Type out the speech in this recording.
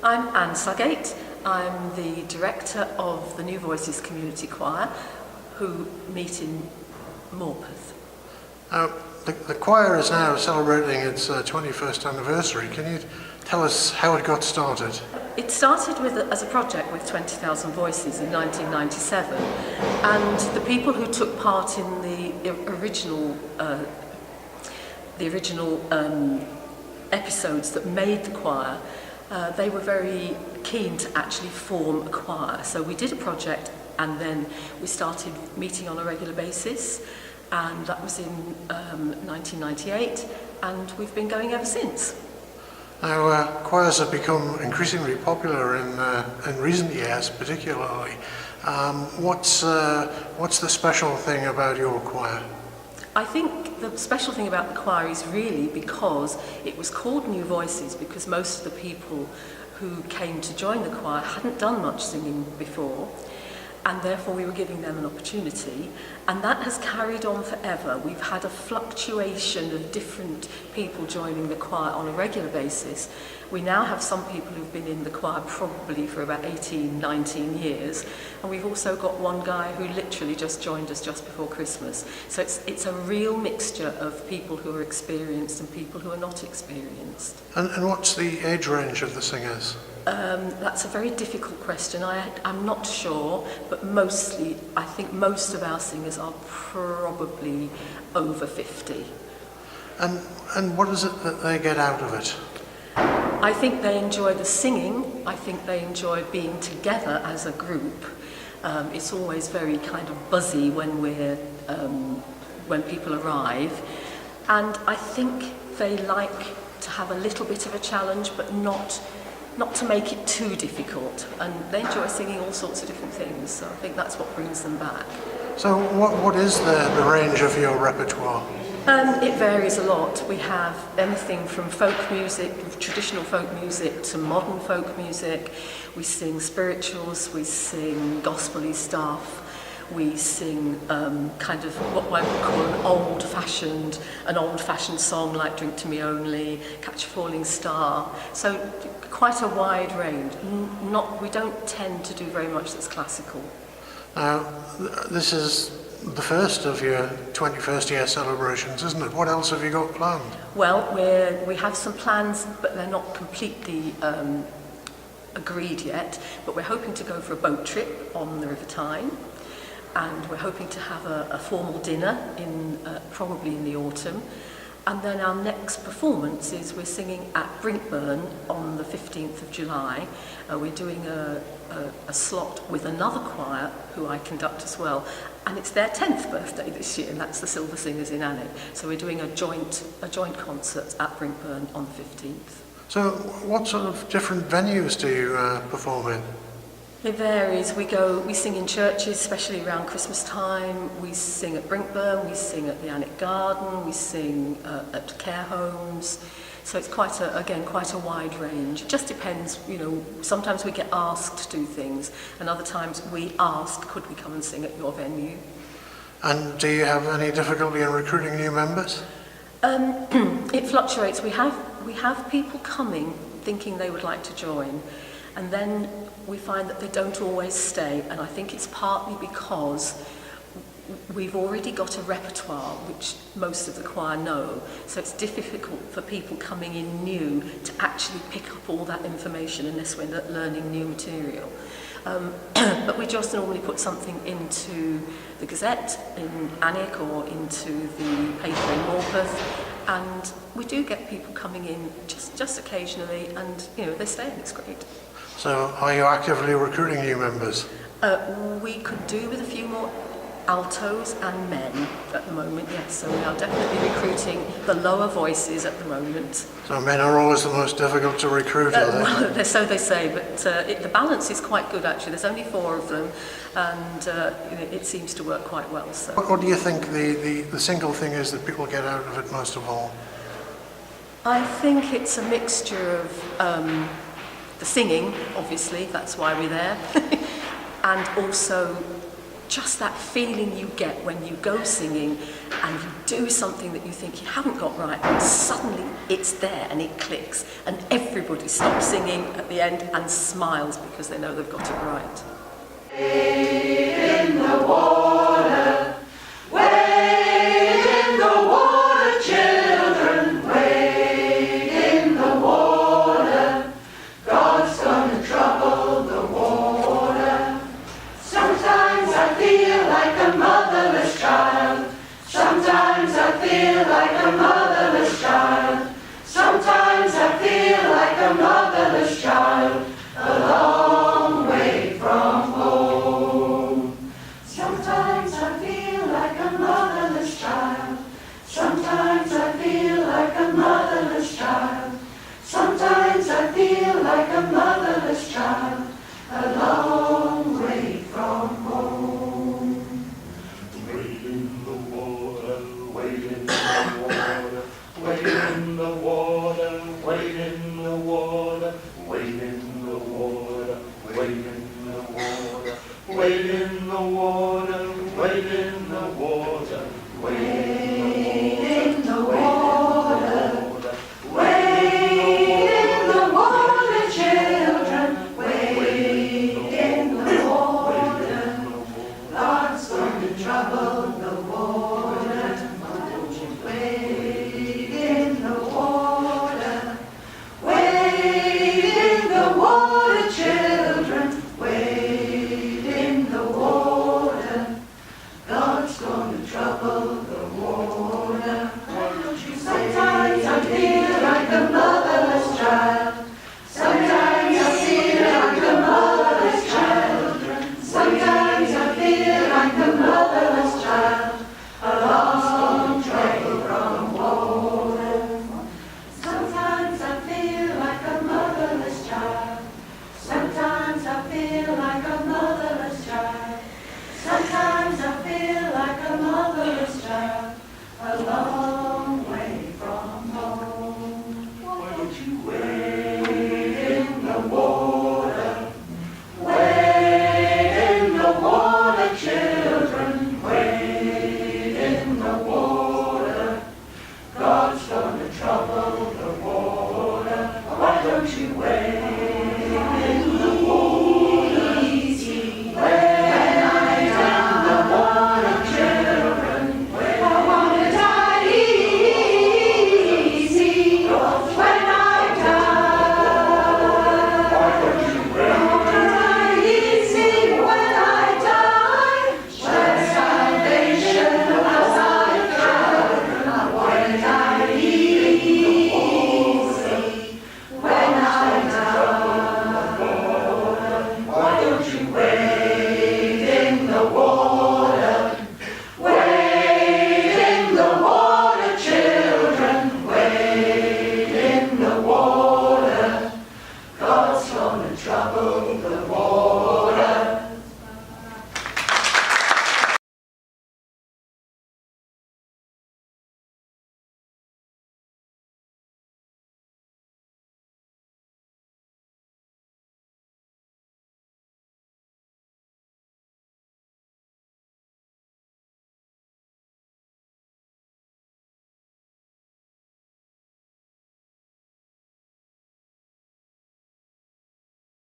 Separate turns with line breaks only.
I'm Anne Suggatte. I'm the director of the New Voices Community Choir, who meet in Morpeth.
The choir is now celebrating its 21st anniversary. Can you tell us how it got started?
It started as a project with 20,000 Voices in 1997, and the people who took part in the original episodes that made the choir, they were very keen to actually form a choir. So we did a project and then we started meeting on a regular basis, and that was in 1998, and we've been going ever since.
Now, choirs have become increasingly popular in recent years, particularly. What's the special thing about your choir?
I think the special thing about the choir is really because it was called New Voices because most of the people who came to join the choir hadn't done much singing before, and therefore we were giving them an opportunity, and that has carried on forever. We've had a fluctuation of different people joining the choir on a regular basis. We now have some people who've been in the choir probably for about 18, 19 years, and we've also got one guy who literally just joined us just before Christmas. So it's a real mixture of people who are experienced and people who are not experienced.
And what's the age range of the singers?
That's a very difficult question. I'm not sure, but I think most of our singers are probably over 50.
And what is it that they get out of it?
I think they enjoy the singing. I think they enjoy being together as a group. It's always very kind of buzzy when people arrive, and I think they like to have a little bit of a challenge, but not to make it too difficult, and they enjoy singing all sorts of different things, so I think that's what brings them back.
So what is the range of your repertoire?
It varies a lot. We have anything from folk music, traditional folk music, to modern folk music. We sing spirituals, we sing gospel-y stuff, we sing kind of what I would call an old-fashioned song like Drink to Me Only, Catch a Falling Star. So quite a wide range. We don't tend to do very much that's classical.
Now, this is the first of your 21st year celebrations, isn't it? What else have you got planned?
Well, we have some plans, but they're not completely agreed yet. But we're hoping to go for a boat trip on the River Tyne, and we're hoping to have a formal dinner probably in the autumn. And then our next performance is we're singing at Brinkburn on the 15th of July. We're doing a slot with another choir who I conduct as well, and it's their 10th birthday this year, and that's the Silver Singers in Alnwick. So we're doing a joint concert at Brinkburn on the 15th.
So what sort of different venues do you perform in?
It varies. We sing in churches, especially around Christmas time. We sing at Brinkburn, we sing at the Alnwick Garden, we sing at care homes. So it's quite a wide range. It just depends, sometimes we get asked to do things, and other times we ask, could we come and sing at your venue?
And do you have any difficulty in recruiting new members?
It fluctuates. We have people coming thinking they would like to join, and then we find that they don't always stay, and I think it's partly because we've already got a repertoire which most of the choir know, so it's difficult for people coming in new to actually pick up all that information unless we're learning new material. But we just normally put something into the Gazette in Alnwick or into the paper in Morpeth, and we do get people coming in just occasionally, and they stay, and it's great.
So are you actively recruiting new members?
We could do with a few more altos and men at the moment, yes. So we are definitely recruiting the lower voices at the moment.
So men are always the most difficult to recruit, are they?
Well, so they say, but the balance is quite good actually. There's only 4 of them, and it seems to work quite well. So.
What do you think the single thing is that people get out of it most of all?
I think it's a mixture of the singing, obviously, that's why we're there, and also just that feeling you get when you go singing and you do something that you think you haven't got right, and suddenly it's there and it clicks, and everybody stops singing at the end and smiles because they know they've got it right.
In the water, wade in the water, children, wade in the water. God's gonna trouble the water. Sometimes I feel like a motherless child. Sometimes I feel like a motherless child. Sometimes I feel like a motherless child, a long way from home. Sometimes I feel like a motherless child. Sometimes I feel like a motherless child. Sometimes I feel like a motherless child, a long way from home.
Wade in the water, wade in the water, wade in the water, wade in the water, wade in the water, wade in the water, wade in the water, wade in the water,
Wade in the water, wade in the water, children, wade in the water. God's going to trouble